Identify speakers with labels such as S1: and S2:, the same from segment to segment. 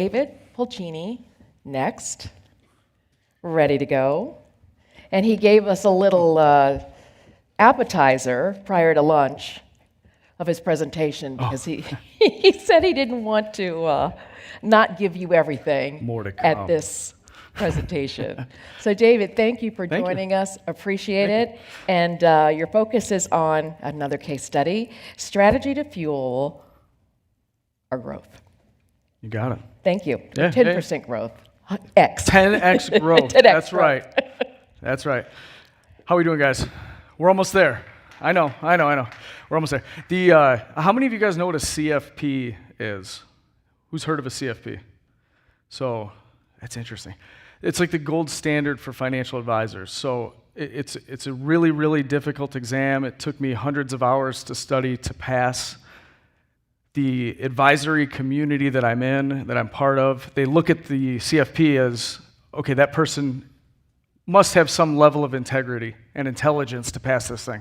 S1: David Pulcini, next, ready to go. And he gave us a little appetizer prior to lunch of his presentation because he said he didn't want to not give you everything
S2: More to
S1: at
S2: come.
S1: this presentation. So David, thank you for joining us. Appreciate it. And your focus is on another case study, strategy to fuel our growth.
S2: You got it.
S1: Thank you.
S2: Yeah,
S1: 10% growth. X.
S2: 10x growth.
S1: 10x
S2: That's
S1: growth.
S2: right. That's right. How are we doing, guys? We're almost there. I know. We're almost there. How many of you guys know what a CFP is? Who's heard of a CFP? So that's interesting. It's like the gold standard for financial advisors. So it's a really, really difficult exam. It took me hundreds of hours to study to pass. The advisory community that I'm in, that I'm part of, they look at the CFP as, okay, that person must have some level of integrity and intelligence to pass this thing.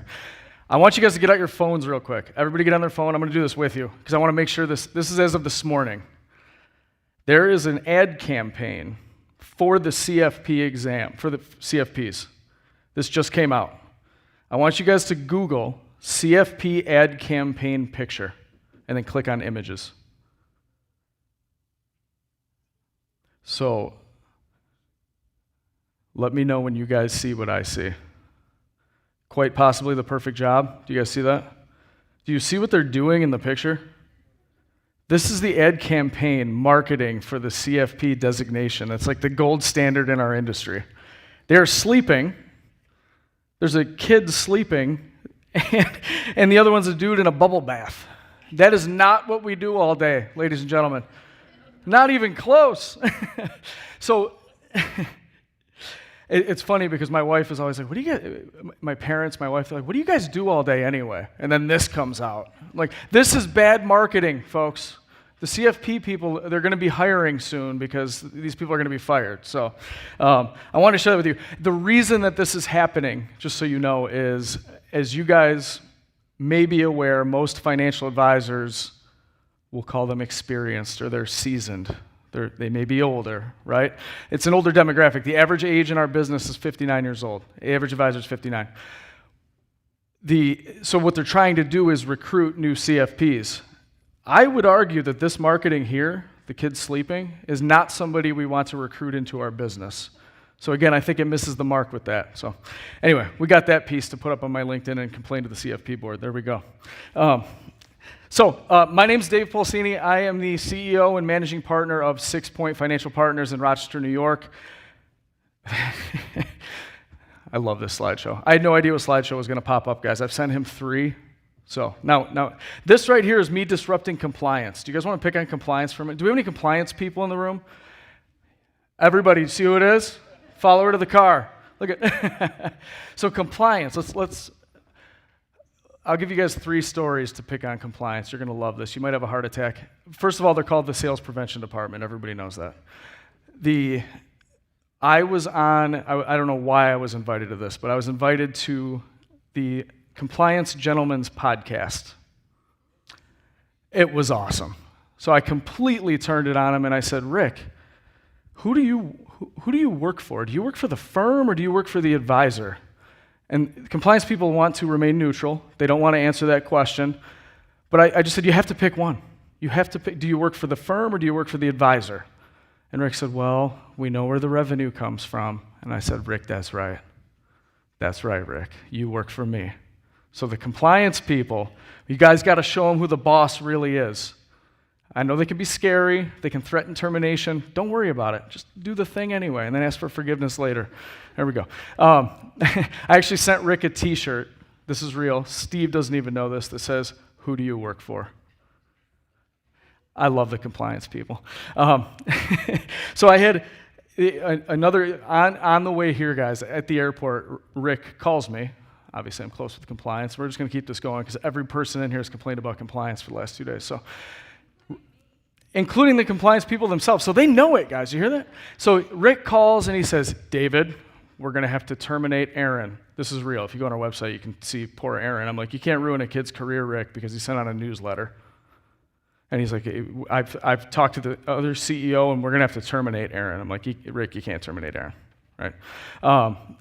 S2: I want you guys to get out your phones real quick. Everybody get on their phone. I'm going to do this with you because I want to make sure this is as of this morning. There is an ad campaign for the CFP exam, for the CFPs. This just came out. I want you guys to Google CFP ad campaign picture and then click on images. So let me know when you guys see what I see. Quite possibly the perfect job. Do you guys see that? Do you see what they're doing in the picture? This is the ad campaign marketing for the CFP designation. That's like the gold standard in our industry. They're sleeping. There's a kid sleeping, and the other one's a dude in a bubble bath. That is not what we do all day, ladies and gentlemen. Not even close. So it's funny because my wife is always like, what do you guys, my parents, my wife, they're like, what do you guys do all day anyway? And then this comes out. Like, this is bad marketing, folks. The CFP people, they're going to be hiring soon because these people are going to be fired. So I want to share that with you. The reason that this is happening, just so you know, is as you guys may be aware, most financial advisors, we'll call them experienced or they're seasoned. They may be older, right? It's an older demographic. The average age in our business is 59 years old. The average advisor is 59. So what they're trying to do is recruit new CFPs. I would argue that this marketing here, the kids sleeping, is not somebody we want to recruit into our business. So again, I think it misses the mark with that. So anyway, we got that piece to put up on my LinkedIn and complain to the CFP board. There we go. My name's Dave Pulcini. I am the CEO and managing partner of Sixpoint Financial Partners in Rochester, New York. I love this slideshow. I had no idea what slideshow was going to pop up, guys. I've sent him 3. So now, this right here is me disrupting compliance. Do you guys want to pick on compliance for a minute? Do we have any compliance people in the room? Everybody, see who it is? Follow her to the car. Look at So compliance. I'll give you guys 3 stories to pick on compliance. You're going to love this. You might have a heart attack. First of all, they're called the sales prevention department. Everybody knows that. I don't know why I was invited to this, but I was invited to the Compliance Gentleman's podcast. It was awesome. So I completely turned it on him and I said, Rick, who do you work for? Do you work for the firm or do you work for the advisor? And compliance people want to remain neutral. They don't want to answer that question. But I just said, you have to pick one. You have to pick, do you work for the firm or do you work for the advisor? And Rick said, well, we know where the revenue comes from. And I said, Rick, that's right. That's right, Rick. You work for me. So the compliance people, you guys got to show them who the boss really is. I know they can be scary. They can threaten termination. Don't worry about it. Just do the thing anyway, and then ask for forgiveness later. There we go. I actually sent Rick a T-shirt. This is real. Steve doesn't even know this. That says, "Who do you work for?" I love the compliance people. So I had another on the way here, guys. At the airport, Rick calls me. Obviously, I'm close with compliance. We're just going to keep this going because every person in here has complained about compliance for the last 2 days. So, including the compliance people themselves. So they know it, guys. You hear that? So Rick calls and he says, David, we're going to have to terminate Aaron. This is real. If you go on our website, you can see poor Aaron. I'm like, you can't ruin a kid's career, Rick, because he sent out a newsletter. And he's like, I've talked to the other CEO, and we're going to have to terminate Aaron. I'm like, Rick, you can't terminate Aaron, right?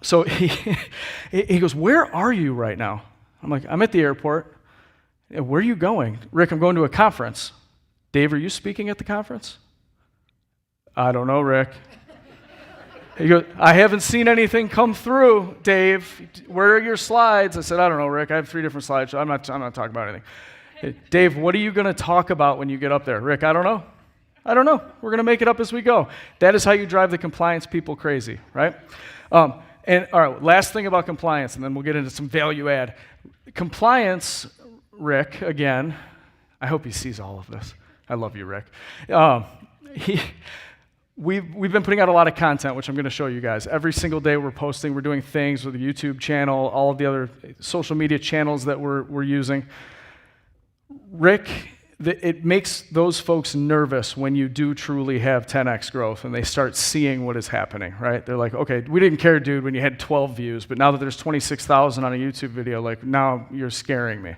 S2: So he goes, where are you right now? I'm like, I'm at the airport. Where are you going? Rick, I'm going to a conference. Dave, are you speaking at the conference? I don't know, Rick. He goes, I haven't seen anything come through, Dave. Where are your slides? I said, I don't know, Rick. I have 3 different slides. So I'm not talking about anything. Dave, what are you going to talk about when you get up there? Rick, I don't know. I don't know. We're going to make it up as we go. That is how you drive the compliance people crazy, right? And all right, last thing about compliance, and then we'll get into some value add. Compliance, Rick, again, I hope he sees all of this. I love you, Rick. We've been putting out a lot of content, which I'm going to show you guys. Every single day we're posting, we're doing things with the YouTube channel, all of the other social media channels that we're using. Rick, it makes those folks nervous when you do truly have 10x growth and they start seeing what is happening, right? They're like, okay, we didn't care, dude, when you had 12 views, but now that there's 26,000 on a YouTube video, like now you're scaring me.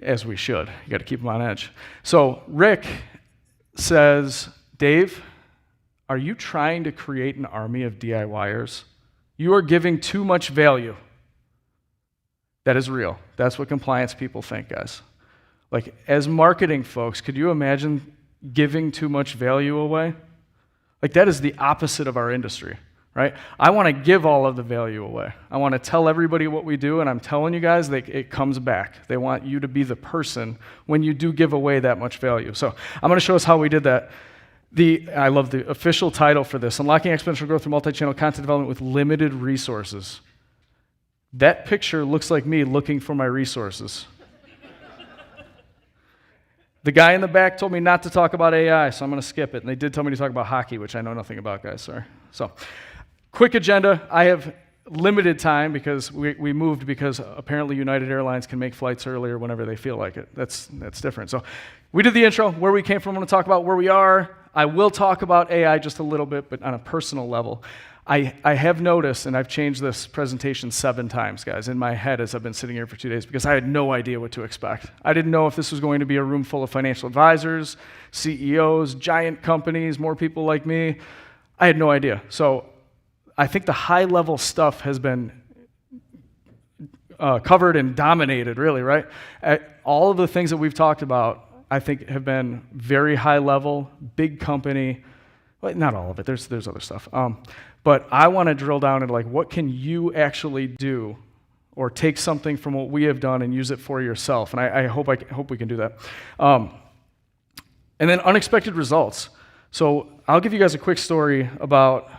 S2: As we should. You got to keep them on edge. So Rick says, Dave, are you trying to create an army of DIYers? You are giving too much value. That is real. That's what compliance people think, guys. Like, as marketing folks, could you imagine giving too much value away? Like, that is the opposite of our industry, right? I want to give all of the value away. I want to tell everybody what we do, and I'm telling you guys, it comes back. They want you to be the person when you do give away that much value. So I'm going to show us how we did that. I love the official title for this, Unlocking Exponential Growth Through Multi-Channel Content Development with Limited Resources. That picture looks like me looking for my resources. The guy in the back told me not to talk about AI, so I'm going to skip it. And they did tell me to talk about hockey, which I know nothing about, guys. Sorry. So, quick agenda. I have limited time because we moved because apparently United Airlines can make flights earlier whenever they feel like it. That's different. So, we did the intro, where we came from. I'm going to talk about where we are. I will talk about AI just a little bit, but on a personal level. I have noticed, and I've changed this presentation 7 times, guys, in my head as I've been sitting here for 2 days, because I had no idea what to expect. I didn't know if this was going to be a room full of financial advisors, CEOs, giant companies, more people like me. I had no idea. So I think the high-level stuff has been covered and dominated, really, right? All of the things that we've talked about, I think, have been very high-level, big company. Well, not all of it. There's other stuff. But I want to drill down into, like, what can you actually do or take something from what we have done and use it for yourself. And I hope we can do that. And then unexpected results. So I'll give you guys a quick story about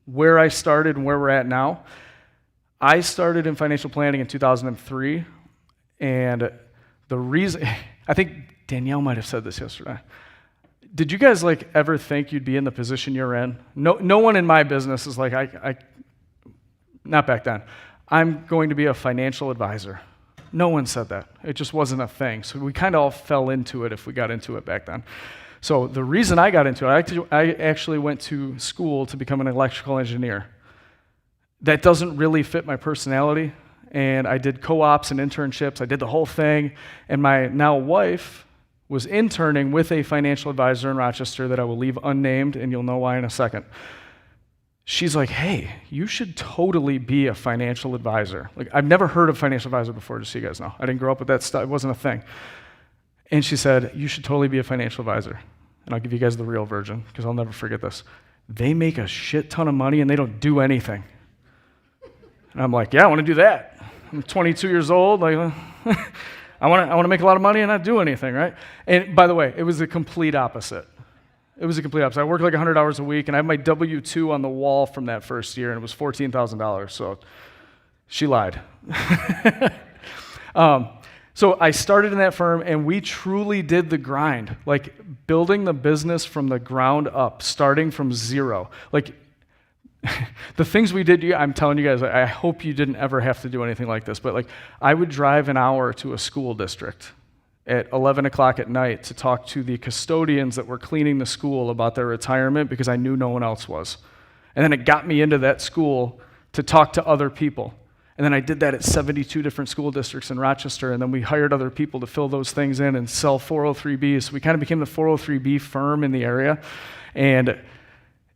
S2: where I started and where we're at now. I started in financial planning in 2003, and the reason, I think Danielle might have said this yesterday. Did you guys ever think you'd be in the position you're in? No one in my business is like, not back then, I'm going to be a financial advisor. No one said that. It just wasn't a thing. So we kind of all fell into it if we got into it back then. So the reason I got into it, I actually went to school to become an electrical engineer. That doesn't really fit my personality, and I did co-ops and internships. I did the whole thing, and my now wife was interning with a financial advisor in Rochester that I will leave unnamed, and you'll know why in a second. She's like, hey, you should totally be a financial advisor. I've never heard of financial advisor before, just so you guys know. I didn't grow up with that stuff. It wasn't a thing. And she said, you should totally be a financial advisor. And I'll give you guys the real version, because I'll never forget this. They make a shit ton of money, and they don't do anything. And I'm like, yeah, I want to do that. I'm 22 years old. I want to make a lot of money and not do anything, right? And by the way, it was the complete opposite. It was the complete opposite. I worked 100 hours a week, and I have my W-2 on the wall from that first year, and it was $14,000. So she lied. So I started in that firm, and we truly did the grind, building the business from the ground up, starting from zero. The things we did, I'm telling you guys, I hope you didn't ever have to do anything like this, but I would drive an hour to a school district at 11 o'clock at night to talk to the custodians that were cleaning the school about their retirement because I knew no one else was. And then it got me into that school to talk to other people. And then I did that at 72 different school districts in Rochester, and then we hired other people to fill those things in and sell 403Bs. So we kind of became the 403B firm in the area, and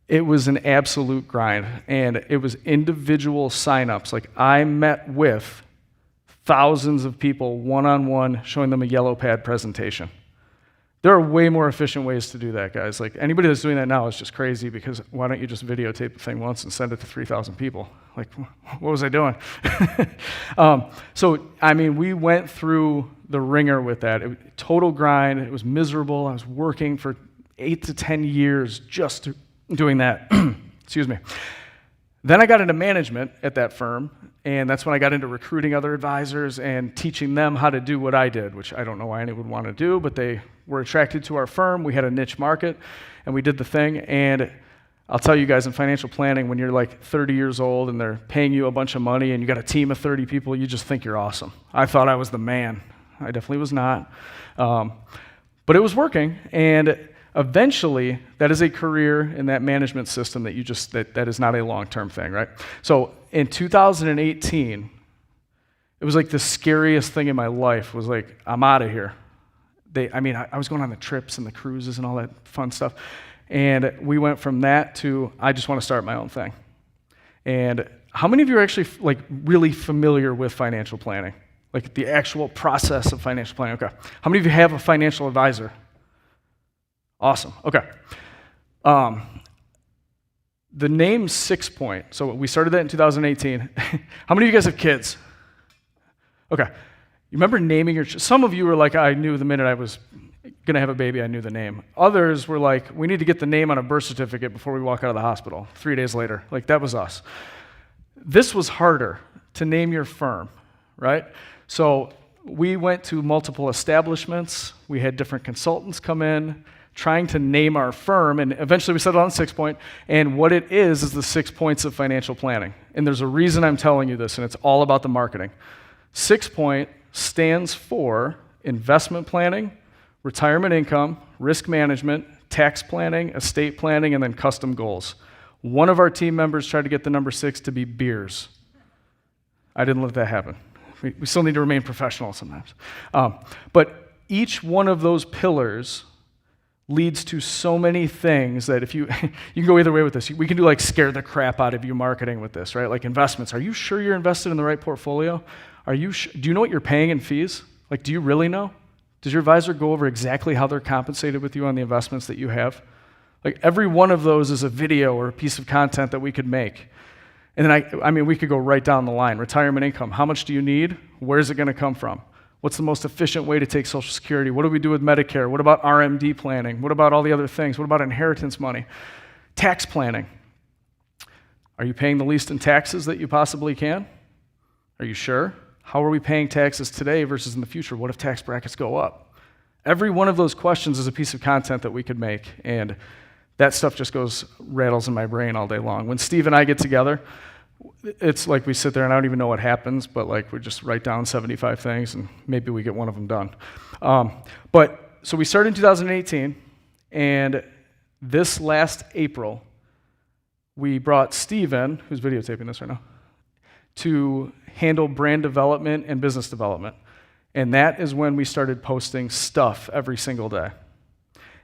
S2: it was an absolute grind. And it was individual signups. Like, I met with thousands of people one-on-one, showing them a yellow pad presentation. There are way more efficient ways to do that, guys. Like, anybody that's doing that now is just crazy, because why don't you just videotape the thing once and send it to 3,000 people? Like, what was I doing? So, I mean, we went through the ringer with that. Total grind. It was miserable. I was working for 8 to 10 years just doing that. Excuse me. Then I got into management at that firm, and that's when I got into recruiting other advisors and teaching them how to do what I did, which I don't know why anyone would want to do, but they were attracted to our firm. We had a niche market, and we did the thing. And I'll tell you guys, in financial planning, when you're like 30 years old and they're paying you a bunch of money and you got a team of 30 people, you just think you're awesome. I thought I was the man. I definitely was not. But it was working, and eventually, that is a career in that management system that that is not a long-term thing, right? So in 2018, it was like the scariest thing in my life was like, I'm out of here. I was going on the trips and the cruises and all that fun stuff. And we went from that to, I just want to start my own thing. And how many of you are actually like really familiar with financial planning? Like the actual process of financial planning? Okay. How many of you have a financial advisor? Awesome. Okay. The name Sixpoint, so we started that in 2018. How many of you guys have kids? Okay. You remember naming your some of you were like, I knew the minute I was going to have a baby, I knew the name. Others were like, we need to get the name on a birth certificate before we walk out of the hospital 3 days later. Like, that was us. This was harder, to name your firm, right? So we went to multiple establishments. We had different consultants come in, trying to name our firm, and eventually we settled on Sixpoint. And what it is the 6 points of financial planning. And there's a reason I'm telling you this, and it's all about the marketing. 6Point stands for investment planning, retirement income, risk management, tax planning, estate planning, and then custom goals. One of our team members tried to get the number 6 to be beers. I didn't let that happen. We still need to remain professional sometimes. But each one of those pillars leads to so many things that if you can go either way with this. We can do like scare the crap out of you marketing with this, right? Like investments. Are you sure you're invested in the right portfolio? Do you know what you're paying in fees? Like, do you really know? Does your advisor go over exactly how they're compensated with you on the investments that you have? Like, every one of those is a video or a piece of content that we could make. And then we could go right down the line. Retirement income. How much do you need? Where's it going to come from? What's the most efficient way to take Social Security? What do we do with Medicare? What about RMD planning? What about all the other things? What about inheritance money? Tax planning. Are you paying the least in taxes that you possibly can? Are you sure? How are we paying taxes today versus in the future? What if tax brackets go up? Every one of those questions is a piece of content that we could make, and that stuff just rattles in my brain all day long. When Steve and I get together, it's like we sit there and I don't even know what happens, but like we just write down 75 things and maybe we get one of them done. So we started in 2018, and this last April, we brought Steve in, who's videotaping this right now, to handle brand development and business development. And that is when we started posting stuff every single day.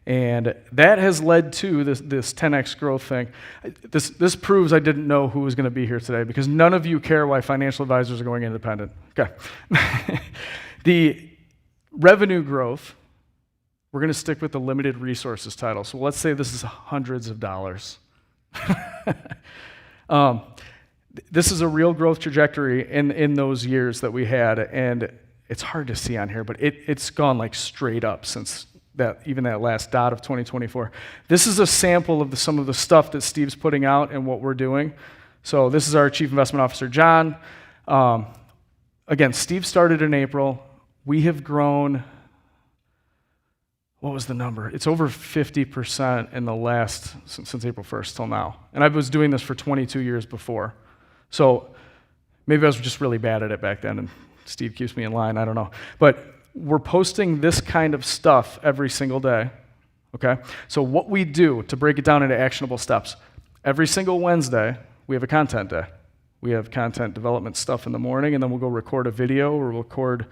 S2: And that has led to this 10x growth thing. This proves I didn't know who was going to be here today, because none of you care why financial advisors are going independent. Okay. The revenue growth, we're going to stick with the limited resources title. So let's say this is hundreds of dollars. This is a real growth trajectory in those years that we had, and it's hard to see on here, but it's gone like straight up since even that last dot of 2024. This is a sample of some of the stuff that Steve's putting out and what we're doing. So this is our Chief Investment Officer, John. Again, Steve started in April. We have grown, what was the number? It's over 50% in the since April 1st till now. And I was doing this for 22 years before. So maybe I was just really bad at it back then, and Steve keeps me in line, I don't know. But we're posting this kind of stuff every single day, okay? So what we do, to break it down into actionable steps, every single Wednesday, we have a content day. We have content development stuff in the morning, and then we'll go record a video or record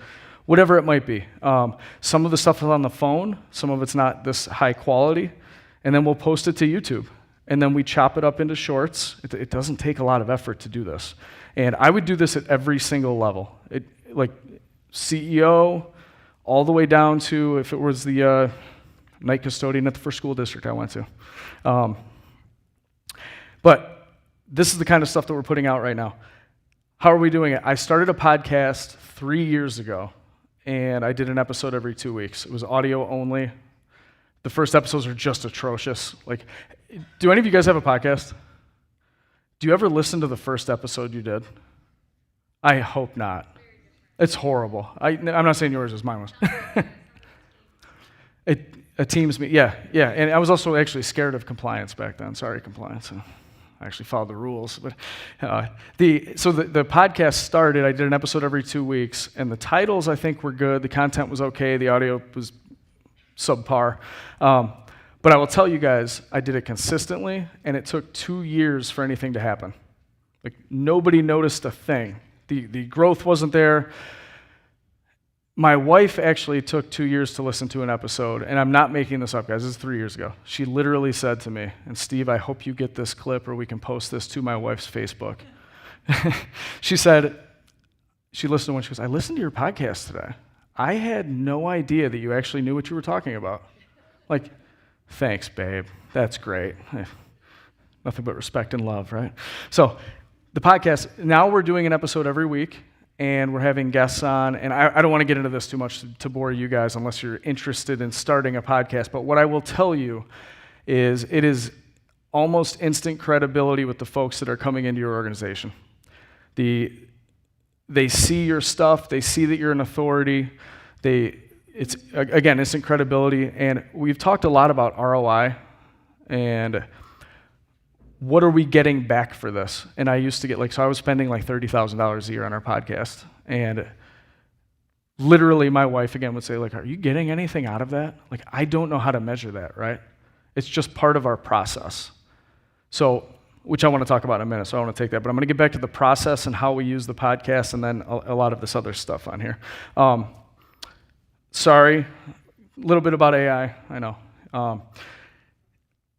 S2: whatever it might be. Some of the stuff is on the phone, some of it's not this high quality, and then we'll post it to YouTube. And then we chop it up into shorts. It doesn't take a lot of effort to do this. And I would do this at every single level. Like CEO, all the way down to if it was the night custodian at the first school district I went to. But this is the kind of stuff that we're putting out right now. How are we doing it? I started a podcast 3 years ago, and I did an episode every 2 weeks. It was audio only. The first episodes are just atrocious. Like, do any of you guys have a podcast? Do you ever listen to the first episode you did? I hope not. It's horrible. I'm not saying yours is, mine was. A Teams meeting, yeah. And I was also actually scared of compliance back then. Sorry, compliance. I actually followed the rules. But the podcast started. I did an episode every 2 weeks, and the titles I think were good. The content was okay. The audio was subpar. But I will tell you guys, I did it consistently, and it took 2 years for anything to happen. Like, nobody noticed a thing. The growth wasn't there. My wife actually took 2 years to listen to an episode, and I'm not making this up, guys. This is 3 years ago. She literally said to me, and Steve, I hope you get this clip or we can post this to my wife's Facebook. She said, she listened to one, she goes, I listened to your podcast today. I had no idea that you actually knew what you were talking about. Like, thanks, babe. That's great. Nothing but respect and love, right? So the podcast, now we're doing an episode every week, and we're having guests on, and I don't want to get into this too much to bore you guys unless you're interested in starting a podcast, but what I will tell you is it is almost instant credibility with the folks that are coming into your organization. They see your stuff, they see that you're an authority, it's, again, instant credibility, and we've talked a lot about ROI, and what are we getting back for this? And I used to get, so I was spending like $30,000 a year on our podcast, and literally my wife, again, would say, are you getting anything out of that? I don't know how to measure that, right? It's just part of our process. So, which I want to talk about in a minute, so I want to take that. But I'm going to get back to the process and how we use the podcast and then a lot of this other stuff on here. Sorry, a little bit about AI, I know.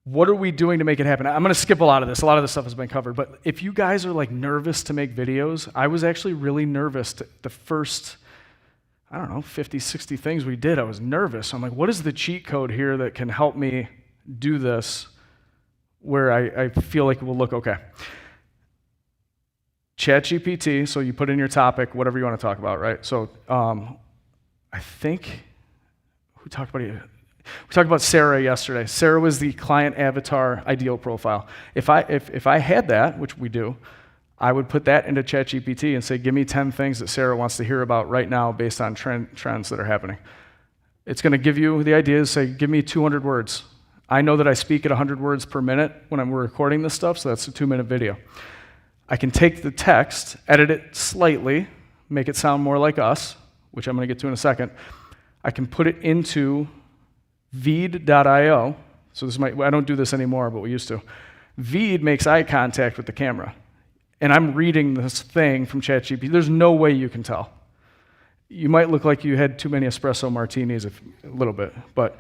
S2: What are we doing to make it happen? I'm going to skip a lot of this. A lot of this stuff has been covered. But if you guys are nervous to make videos, I was actually really nervous the first, 50, 60 things we did. I was nervous. I'm like, what is the cheat code here that can help me do this where I feel like it will look okay? ChatGPT, so you put in your topic, whatever you want to talk about, right? So I think, who talked about it? We talked about Sarah yesterday. Sarah was the client avatar ideal profile. If I had that, which we do, I would put that into ChatGPT and say, give me 10 things that Sarah wants to hear about right now based on trends that are happening. It's going to give you the ideas, say, give me 200 words. I know that I speak at 100 words per minute when we're recording this stuff, so that's a 2-minute video. I can take the text, edit it slightly, make it sound more like us, which I'm going to get to in a second. I can put it into Veed.io. So I don't do this anymore, but we used to. Veed makes eye contact with the camera. And I'm reading this thing from ChatGPT. There's no way you can tell. You might look like you had too many espresso martinis, a little bit, but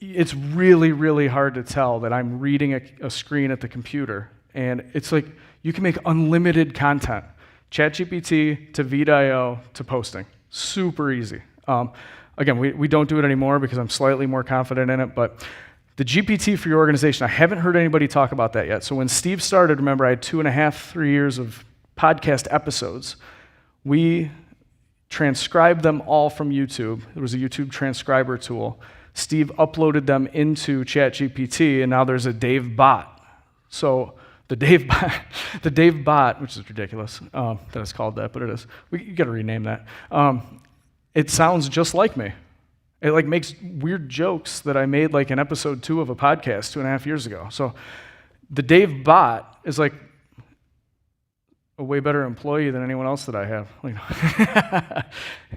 S2: it's really, really hard to tell that I'm reading a screen at the computer. And it's like you can make unlimited content. ChatGPT to Veed.io to posting. Super easy. Again, we don't do it anymore because I'm slightly more confident in it, but the GPT for your organization, I haven't heard anybody talk about that yet. So when Steve started, remember, I had 2.5, 3 years of podcast episodes. We transcribed them all from YouTube. There was a YouTube transcriber tool. Steve uploaded them into ChatGPT, and now there's a Dave bot. So the Dave bot, which is ridiculous that it's called that, but it is. You got to rename that. It sounds just like me. It makes weird jokes that I made in episode 2 of a podcast 2.5 years ago. So the Dave bot is a way better employee than anyone else that I have.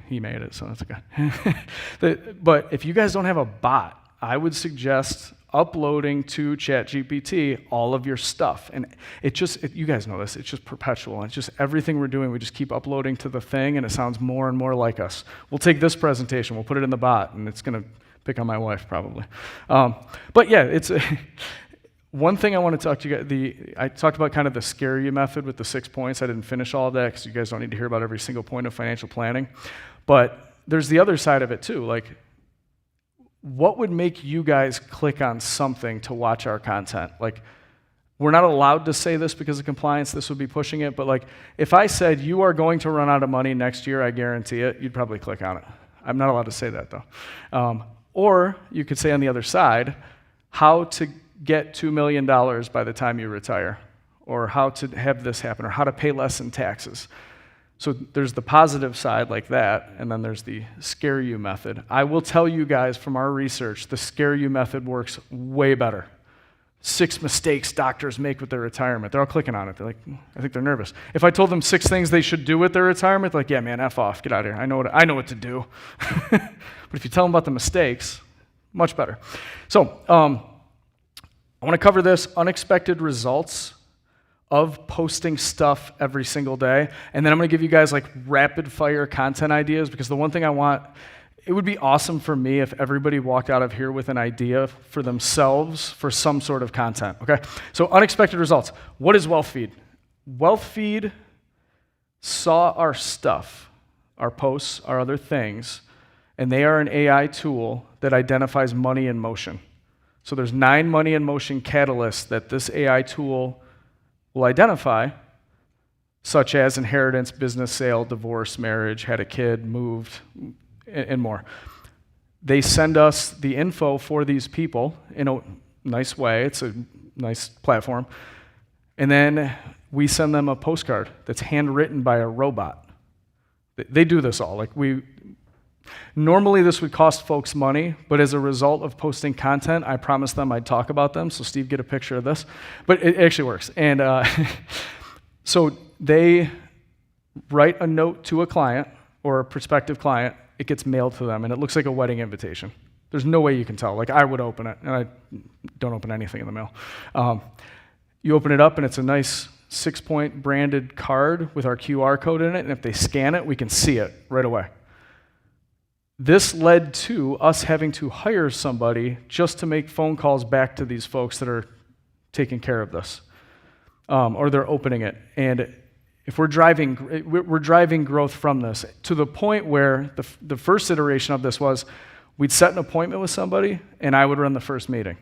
S2: He made it, so that's okay. But if you guys don't have a bot, I would suggest uploading to ChatGPT all of your stuff. And you guys know this, it's just perpetual. It's just everything we're doing, we just keep uploading to the thing, and it sounds more and more like us. We'll take this presentation, we'll put it in the bot, and it's going to pick on my wife probably. But yeah, it's one thing I want to talk to you guys, I talked about kind of the scare you method with the 6 points. I didn't finish all of that because you guys don't need to hear about every single point of financial planning. But there's the other side of it too. Like, what would make you guys click on something to watch our content? Like, we're not allowed to say this because of compliance, this would be pushing it, but like, if I said you are going to run out of money next year, I guarantee it, you'd probably click on it. I'm not allowed to say that though. Or you could say on the other side, how to get $2 million by the time you retire, or how to have this happen, or how to pay less in taxes. So there's the positive side like that, and then there's the scare you method. I will tell you guys from our research, the scare you method works way better. 6 mistakes doctors make with their retirement. They're all clicking on it. They're like, I think they're nervous. If I told them 6 things they should do with their retirement, they're like, yeah, man, F off, get out of here. I know what to do. But if you tell them about the mistakes, much better. So I want to cover this, unexpected results of posting stuff every single day. And then I'm going to give you guys like rapid fire content ideas, because the one thing I want, it would be awesome for me if everybody walked out of here with an idea for themselves for some sort of content, okay? So unexpected results. What is WealthFeed? WealthFeed saw our stuff, our posts, our other things, and they are an AI tool that identifies money in motion. So there's 9 money in motion catalysts that this AI tool will identify, such as inheritance, business sale, divorce, marriage, had a kid, moved, and more. They send us the info for these people in a nice way. It's a nice platform. And then we send them a postcard that's handwritten by a robot. They do this all. Normally this would cost folks money, but as a result of posting content, I promised them I'd talk about them. So Steve, get a picture of this. But it actually works. And so they write a note to a client or a prospective client. It gets mailed to them, and it looks like a wedding invitation. There's no way you can tell. Like, I would open it, and I don't open anything in the mail. You open it up, and it's a nice Sixpoint branded card with our QR code in it, and if they scan it, we can see it right away. This led to us having to hire somebody just to make phone calls back to these folks that are taking care of this, or they're opening it. And if we're driving growth from this to the point where the first iteration of this was we'd set an appointment with somebody and I would run the first meeting.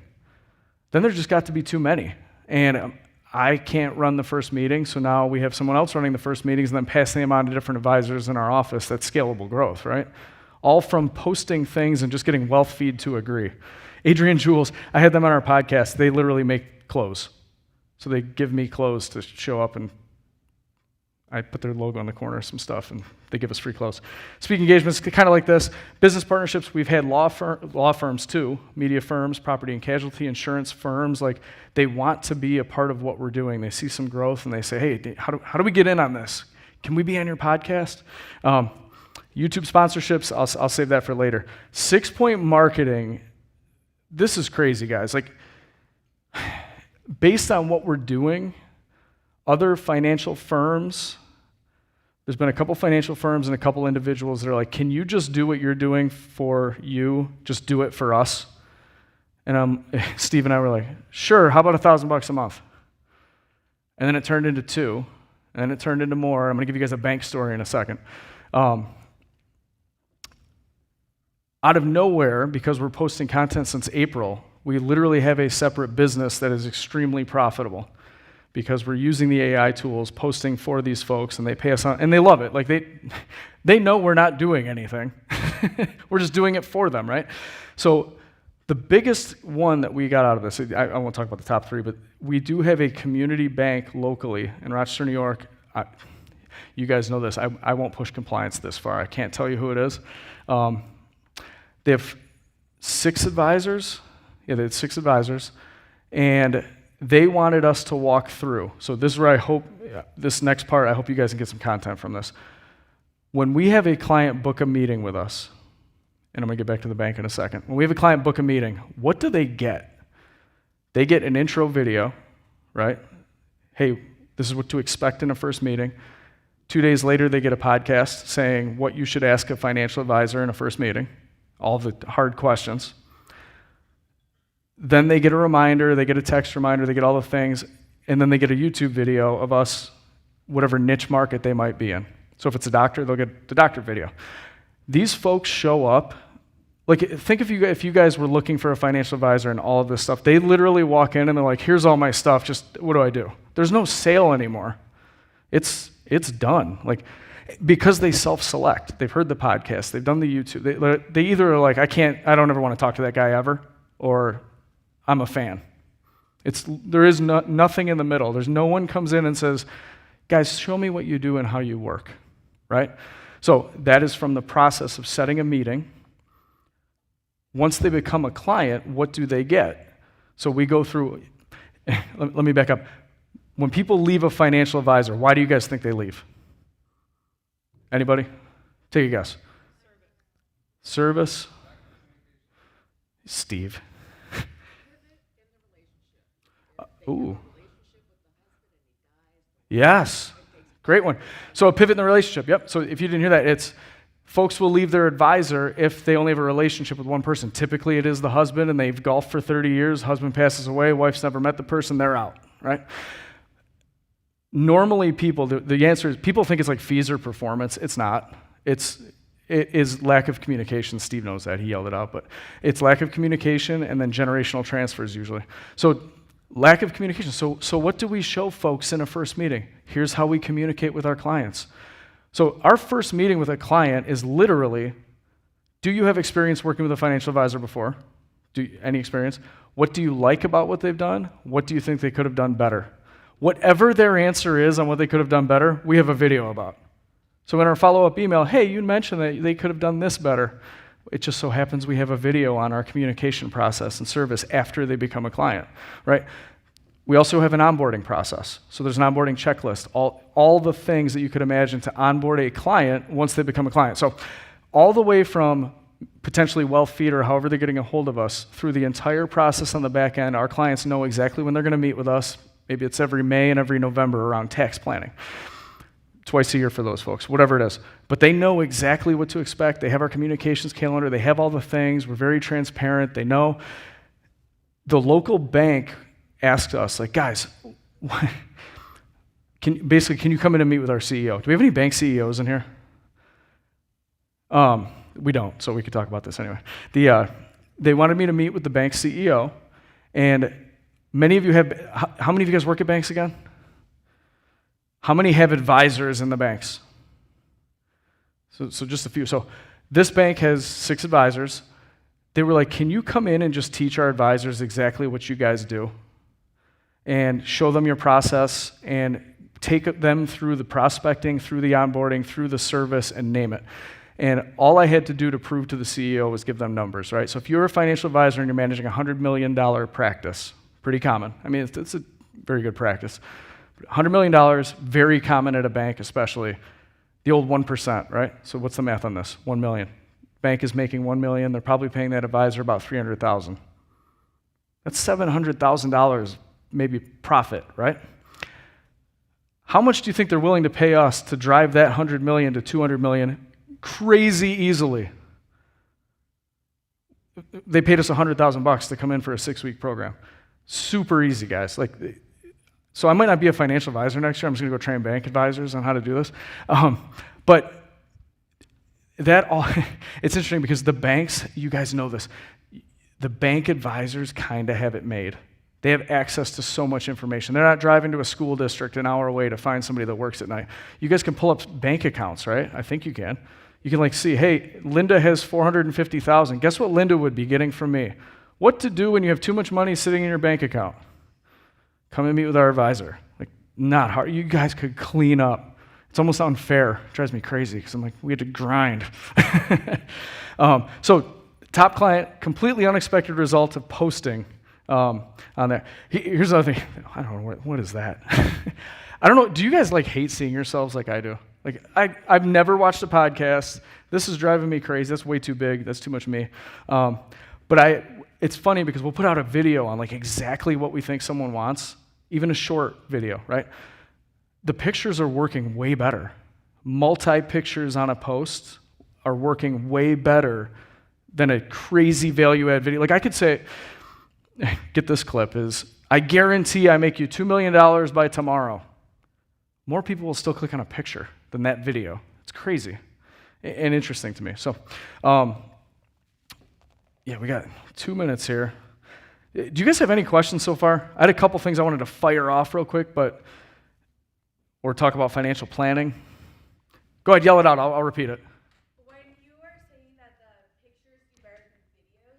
S2: Then there just got to be too many. And I can't run the first meeting, so now we have someone else running the first meetings and then passing them on to different advisors in our office. That's scalable growth, right? All from posting things and just getting WealthFeed to agree. Adrian Jules, I had them on our podcast. They literally make clothes. So they give me clothes to show up, and I put their logo in the corner, some stuff, and they give us free clothes. Speaking engagements, kind of like this. Business partnerships, we've had law firms too, media firms, property and casualty, insurance firms. Like, they want to be a part of what we're doing. They see some growth, and they say, hey, how do we get in on this? Can we be on your podcast? YouTube sponsorships, I'll save that for later. 6-point marketing, this is crazy, guys. Like, based on what we're doing, other financial firms, there's been a couple financial firms and a couple individuals that are like, can you just do what you're doing for you? Just do it for us. And Steve and I were like, sure, how about $1,000 a month? And then it turned into 2, and then it turned into more. I'm going to give you guys a bank story in a second. Out of nowhere, because we're posting content since April, we literally have a separate business that is extremely profitable because we're using the AI tools, posting for these folks, and they pay us on, and they love it. Like, they know we're not doing anything. We're just doing it for them, right? So the biggest one that we got out of this, I won't talk about the top 3, but we do have a community bank locally in Rochester, New York. You guys know this. I won't push compliance this far. I can't tell you who it is. They have 6 advisors. Yeah, they had 6 advisors. And they wanted us to walk through. So this is where I hope, this next part, I hope you guys can get some content from this. When we have a client book a meeting with us, and I'm going to get back to the bank in a second. When we have a client book a meeting, what do they get? They get an intro video, right? Hey, this is what to expect in a first meeting. 2 days later, they get a podcast saying what you should ask a financial advisor in a first meeting, all the hard questions. Then they get a reminder, they get a text reminder, they get all the things, and then they get a YouTube video of us, whatever niche market they might be in. So if it's a doctor, they'll get the doctor video. These folks show up, like think if you guys were looking for a financial advisor and all of this stuff, they literally walk in and they're like, here's all my stuff, just what do I do? There's no sale anymore. It's done. Like, because they self-select. They've heard the podcast, they've done the YouTube. They either are like, I don't ever want to talk to that guy ever, or I'm a fan. There is nothing in the middle. There's no one comes in and says, guys, show me what you do and how you work, right? So that is from the process of setting a meeting. Once they become a client, what do they get? So we go through, let me back up. When people leave a financial advisor, why do you guys think they leave? Anybody? Take a guess. Service. Steve. Ooh. Yes. Great one. So a pivot in the relationship. Yep. So if you didn't hear that, it's folks will leave their advisor if they only have a relationship with one person. Typically it is the husband and they've golfed for 30 years, husband passes away, wife's never met the person, they're out, right? Normally people, the answer is, people think it's like fees or performance. It's not. It is lack of communication. Steve knows that. He yelled it out. But it's lack of communication and then generational transfers usually. So lack of communication. So what do we show folks in a first meeting? Here's how we communicate with our clients. So our first meeting with a client is literally, do you have experience working with a financial advisor before? Any experience? What do you like about what they've done? What do you think they could have done better? Whatever their answer is on what they could have done better, we have a video about. So in our follow-up email, hey, you mentioned that they could have done this better. It just so happens we have a video on our communication process and service after they become a client, right? We also have an onboarding process. So there's an onboarding checklist, all the things that you could imagine to onboard a client once they become a client. So all the way from potentially wealth feed or however they're getting a hold of us, through the entire process on the back end, our clients know exactly when they're going to meet with us. Maybe it's every May and every November around tax planning. Twice a year for those folks, whatever it is. But they know exactly what to expect. They have our communications calendar. They have all the things. We're very transparent. They know. The local bank asks us, like, guys, can you come in and meet with our CEO? Do we have any bank CEOs in here? We don't, so we could talk about this anyway. They wanted me to meet with the bank CEO, and many of you have, how many of you guys work at banks again? How many have advisors in the banks? So just a few. So this bank has 6 advisors. They were like, can you come in and just teach our advisors exactly what you guys do? And show them your process and take them through the prospecting, through the onboarding, through the service, and name it. And all I had to do to prove to the CEO was give them numbers, right? So if you're a financial advisor and you're managing a $100 million practice, pretty common. I mean, it's a very good practice. $100 million, very common at a bank especially. The old 1%, right? So what's the math on this? 1 million. Bank is making 1 million. They're probably paying that advisor about $300,000. That's $700,000 maybe profit, right? How much do you think they're willing to pay us to drive that 100 million to 200 million crazy easily? They paid us $100,000 to come in for a 6-week program. Super easy, guys. So I might not be a financial advisor next year. I'm just going to go train bank advisors on how to do this. But it's interesting because the banks, you guys know this, the bank advisors kind of have it made. They have access to so much information. They're not driving to a school district an hour away to find somebody that works at night. You guys can pull up bank accounts, right? I think you can. You can see, hey, Linda has $450,000. Guess what Linda would be getting from me? What to do when you have too much money sitting in your bank account? Come and meet with our advisor. Not hard. You guys could clean up. It's almost unfair. It drives me crazy because I'm like, we had to grind. So top client, completely unexpected result of posting on there. Here's another thing. I don't know, what is that? I don't know. Do you guys hate seeing yourselves like I do? Like, I've never watched a podcast. This is driving me crazy. That's way too big. That's too much me. But it's funny because we'll put out a video on like exactly what we think someone wants, even a short video, right? The pictures are working way better. Multi-pictures on a post are working way better than a crazy value-add video. Like I could say, get this clip, is I guarantee I make you $2 million by tomorrow. More people will still click on a picture than that video. It's crazy and interesting to me. So, yeah, we got 2 minutes here. Do you guys have any questions so far? I had a couple things I wanted to fire off real quick, or talk about financial planning. Go ahead, yell it out. I'll repeat it.
S3: When you are saying that the pictures do better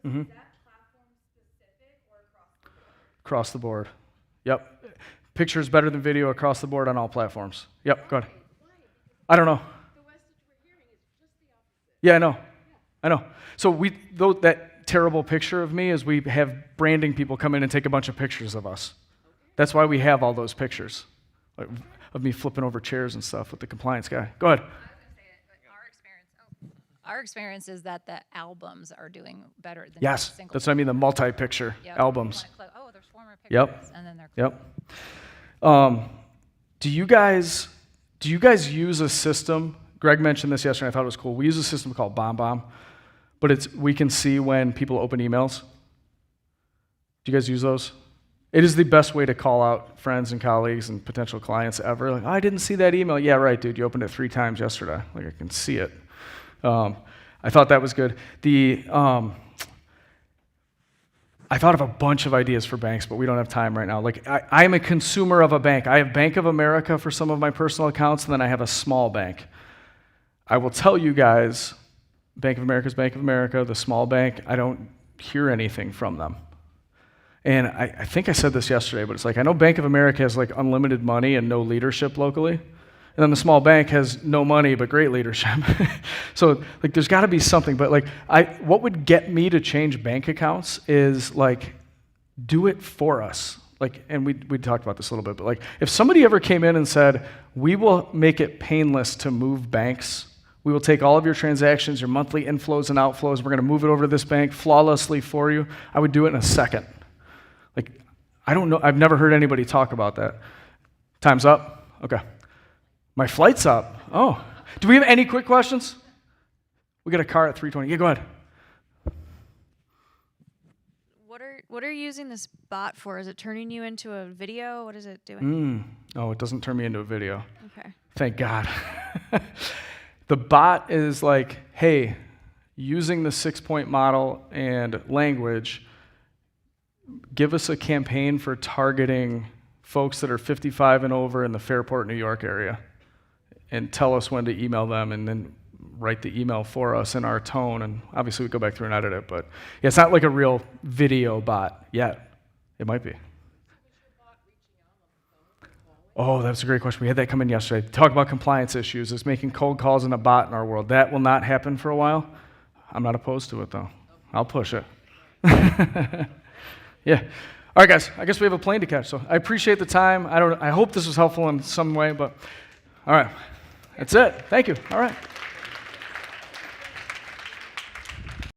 S3: than videos, is that platform specific or across the board?
S2: Across the board. Yep. Pictures better than video across the board on all platforms. Yep, go ahead.
S3: Why?
S2: I don't know.
S3: The message we're hearing is just the opposite.
S2: Yeah, I know. So that terrible picture of me is we have branding people come in and take a bunch of pictures of us. That's why we have all those pictures of me flipping over chairs and stuff with the compliance guy. Go ahead.
S4: I was going to say it, but our experience is that the albums are doing better than
S2: Yes,
S4: single.
S2: that's what I mean, the multi-picture albums.
S4: Oh, there's 4 more pictures,
S2: Yep.
S4: and then they're
S2: Yep. Do you guys use a system? Greg mentioned this yesterday. I thought it was cool. We use a system called BombBomb, but we can see when people open emails. Do you guys use those? It is the best way to call out friends and colleagues and potential clients ever. Like, I didn't see that email. Yeah, right, dude. You opened it 3 times yesterday. Like, I can see it. I thought that was good. I thought of a bunch of ideas for banks, but we don't have time right now. Like, I'm a consumer of a bank. I have Bank of America for some of my personal accounts, and then I have a small bank. I will tell you guys, Bank of America is Bank of America. The small bank, I don't hear anything from them. And I think I said this yesterday, but it's like, I know Bank of America has like unlimited money and no leadership locally. And then the small bank has no money but great leadership. So like there's got to be something. But like what would get me to change bank accounts is like, do it for us. Like, and we talked about this a little bit, but like if somebody ever came in and said, we will make it painless to move banks. We will take all of your transactions, your monthly inflows and outflows. We're going to move it over to this bank flawlessly for you. I would do it in a second. Like, I don't know. I've never heard anybody talk about that. Time's up? Okay. My flight's up. Oh. Do we have any quick questions? We got a car at 3:20. Yeah, go ahead.
S5: What are you using this bot for? Is it turning you into a video? What is it doing?
S2: Oh, it doesn't turn me into a video.
S5: Okay.
S2: Thank God. The bot is like, hey, using the 6-point model and language, give us a campaign for targeting folks that are 55 and over in the Fairport, New York area, and tell us when to email them, and then write the email for us in our tone. And obviously we go back through and edit it, but yeah, it's not like a real video bot yet. It might be. Oh, that's a great question. We had that come in yesterday. Talk about compliance issues. Is making cold calls in a bot in our world. That will not happen for a while. I'm not opposed to it, though. I'll push it. Yeah. All right, guys. I guess we have a plane to catch, so I appreciate the time. I hope this was helpful in some way, but all right. That's it. Thank you. All right.